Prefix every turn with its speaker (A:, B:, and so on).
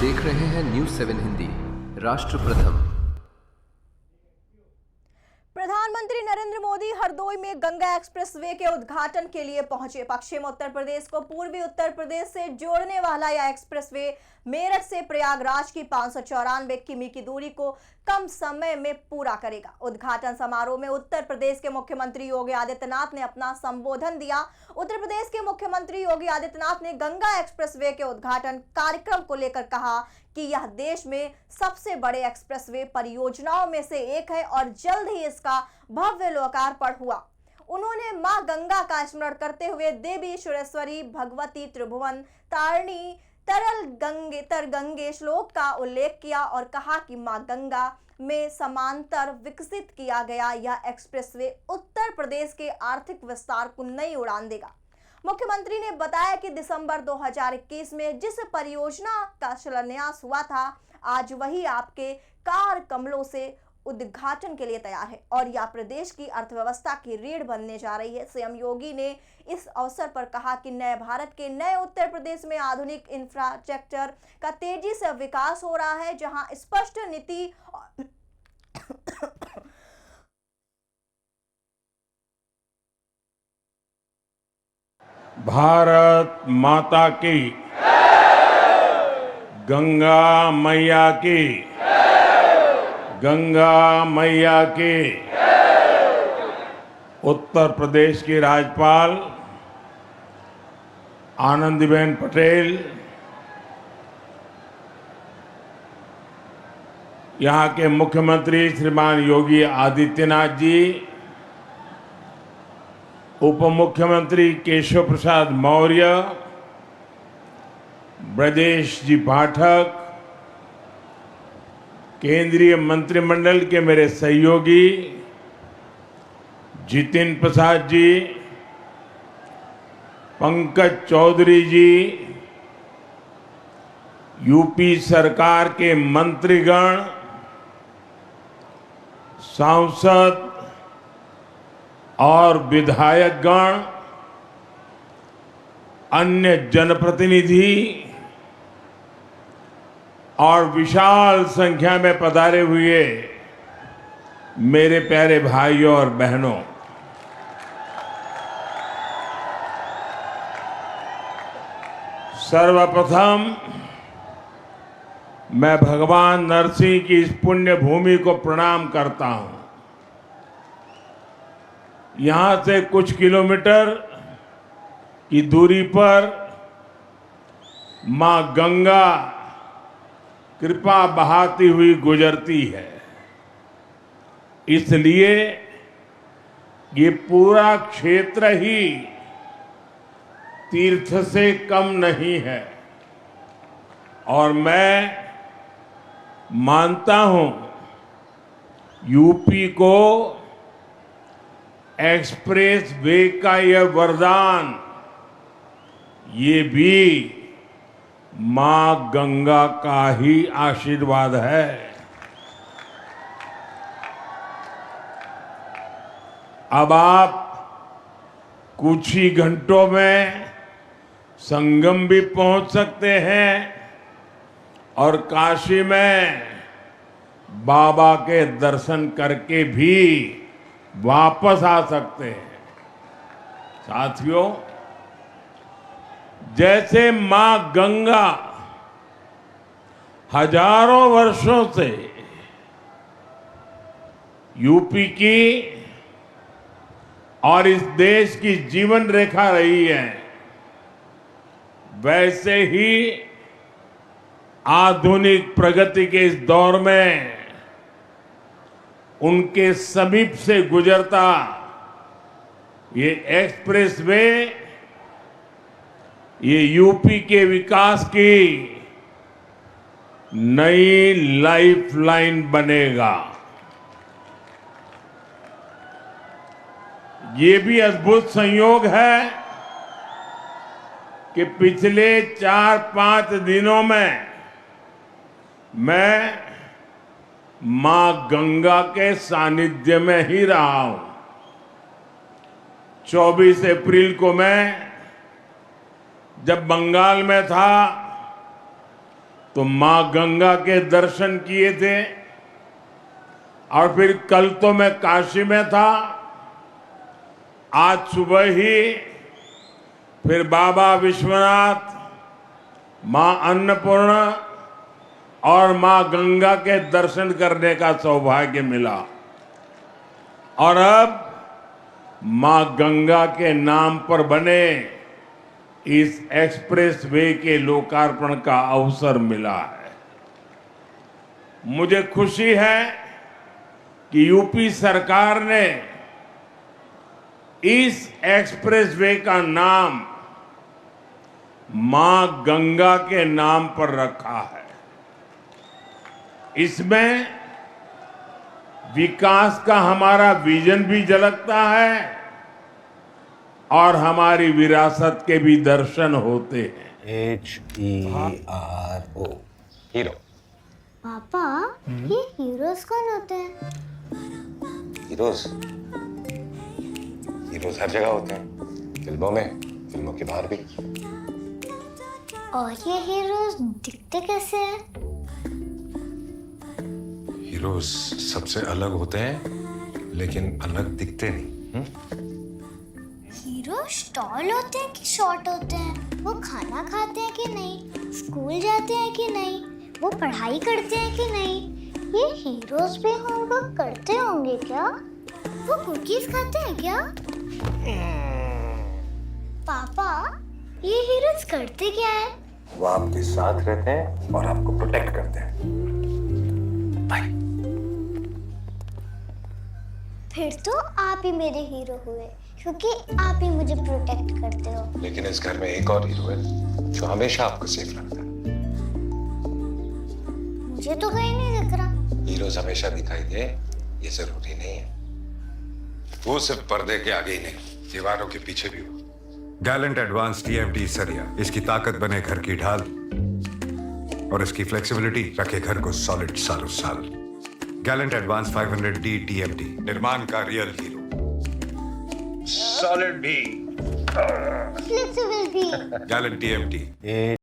A: देख रहे हैं न्यूज़ 7 हिंदी। राष्ट्र प्रथम।
B: प्रधानमंत्री नरेंद्र मोदी हरदोई में गंगा एक्सप्रेसवे के उद्घाटन के लिए पहुंचे। पश्चिम उत्तर प्रदेश को पूर्वी उत्तर प्रदेश से जोड़ने वाला यह एक्सप्रेसवे मेरठ से प्रयागराज की 594 किमी की दूरी को कम समय में पूरा करेगा। उद्घाटन समारोह में उत्तर प्रदेश के मुख्यमंत्री योगी आदित्यनाथ ने अपना संबोधन दिया। उत्तर प्रदेश के मुख्यमंत्री योगी आदित्यनाथ ने गंगा एक्सप्रेसवे के उद्घाटन कार्यक्रम को लेकर कहा कि यह देश में सबसे बड़े एक्सप्रेसवे परियोजनाओं में से एक है और जल्द ही इसका भव्य लोकार्पण हुआ। उन्होंने मां गंगा का स्मरण करते हुए देवी सुरेश्वरी, भगवती, त्रिभुवन तारिणी, तर गंगे श्लोक का उल्लेख किया और कहा कि मां गंगा में समांतर विकसित किया गया यह एक्सप्रेसवे उत्तर प्रदेश के आर्थिक विस्तार को नई उड़ान देगा। मुख्यमंत्री ने बताया कि दिसंबर 2021 में जिस परियोजना का शिलान्यास हुआ था, आज वही आपके कार कमलों से उद्घाटन के लिए तैयार है और यह प्रदेश की अर्थव्यवस्था की रीढ़ बनने जा रही है। सीएम योगी ने इस अवसर पर कहा कि नए भारत के नए उत्तर प्रदेश में आधुनिक इंफ्रास्ट्रक्चर का तेजी से विकास हो रहा है, जहां स्पष्ट नीति
C: भारत माता की, गंगा मैया की, गंगा मैया की। उत्तर प्रदेश की राज्यपाल आनंदीबेन पटेल, यहाँ के मुख्यमंत्री श्रीमान योगी आदित्यनाथ जी, उप मुख्यमंत्री केशव प्रसाद मौर्य, ब्रजेश जी पाठक, केंद्रीय मंत्रिमंडल के मेरे सहयोगी जितिन प्रसाद जी, पंकज चौधरी जी, यूपी सरकार के मंत्रीगण, सांसद और विधायकगण, अन्य जनप्रतिनिधि और विशाल संख्या में पधारे हुए मेरे प्यारे भाइयों और बहनों, सर्वप्रथम मैं भगवान नरसिंह की इस पुण्य भूमि को प्रणाम करता हूं। यहां से कुछ किलोमीटर की दूरी पर मां गंगा कृपा बहाती हुई गुजरती है, इसलिए ये पूरा क्षेत्र ही तीर्थ से कम नहीं है। और मैं मानता हूं यूपी को एक्सप्रेस वे का यह वरदान, ये भी मां गंगा का ही आशीर्वाद है। अब आप कुछ ही घंटों में संगम भी पहुंच सकते हैं और काशी में बाबा के दर्शन करके भी वापस आ सकते हैं। साथियों, जैसे मां गंगा हजारों वर्षों से यूपी की और इस देश की जीवन रेखा रही है, वैसे ही आधुनिक प्रगति के इस दौर में उनके समीप से गुजरता ये एक्सप्रेसवे, ये यूपी के विकास की नई लाइफलाइन बनेगा। ये भी अद्भुत संयोग है कि पिछले 4-5 दिनों में मैं मां गंगा के सानिध्य में ही रहा हूं। 24 अप्रैल को मैं जब बंगाल में था तो मां गंगा के दर्शन किए थे और फिर कल तो मैं काशी में था, आज सुबह ही फिर बाबा विश्वनाथ, मां अन्नपूर्णा और मां गंगा के दर्शन करने का सौभाग्य मिला। और अब मां गंगा के नाम पर बने इस एक्सप्रेस वे के लोकार्पण का अवसर मिला है। मुझे खुशी है कि यूपी सरकार ने इस एक्सप्रेस वे का नाम मां गंगा के नाम पर रखा है। इसमें विकास का हमारा विजन भी झलकता है और हमारी विरासत के भी दर्शन होते हैं।
D: HERO hero.
E: पापा ये हीरोज कौन होते हैं?
D: हीरोज हीरोज हर जगह होते हैं, फिल्मों में, फिल्मों के बाहर भी।
E: और ये हीरोज दिखते कैसे हैं?
D: हीरोज सबसे अलग होते हैं लेकिन अलग दिखते नहीं।
E: हीरो टॉल होते हैं कि शॉर्ट होते हैं? वो खाना खाते हैं कि नहीं? स्कूल जाते हैं कि नहीं? वो पढ़ाई करते हैं कि नहीं? ये हीरोज भी होमवर्क करते होंगे क्या? वो कुकीज खाते हैं क्या? पापा ये हीरोज करते क्या है?
D: वो आपके साथ रहते हैं और आपको प्रोटेक्ट करते हैं। बाय।
E: फिर तो आप ही मेरे हीरो हुए क्योंकि आप ही मुझे प्रोटेक्ट करते हो।
D: लेकिन इस घर में एक और हीरो है जो हमेशा आपको सेफ रखता है।
E: मुझे तो कहीं नहीं दिख रहा।
D: हीरोज हमेशा दिखाई दे ये जरूरी नहीं है। वो सिर्फ पर्दे के आगे ही नहीं, दीवारों के पीछे भी हो।
F: गैलेंट एडवांस TMT सरिया, इसकी ताकत बने घर की ढाल और इसकी फ्लेक्सिबिलिटी रखे घर को सॉलिड सालों साल। गैलेंट एडवांस 500D TMT, निर्माण का रियल हीरो।
D: सॉलिड भी,
E: फ्लेक्सिबल भी।
F: Gallant TMT।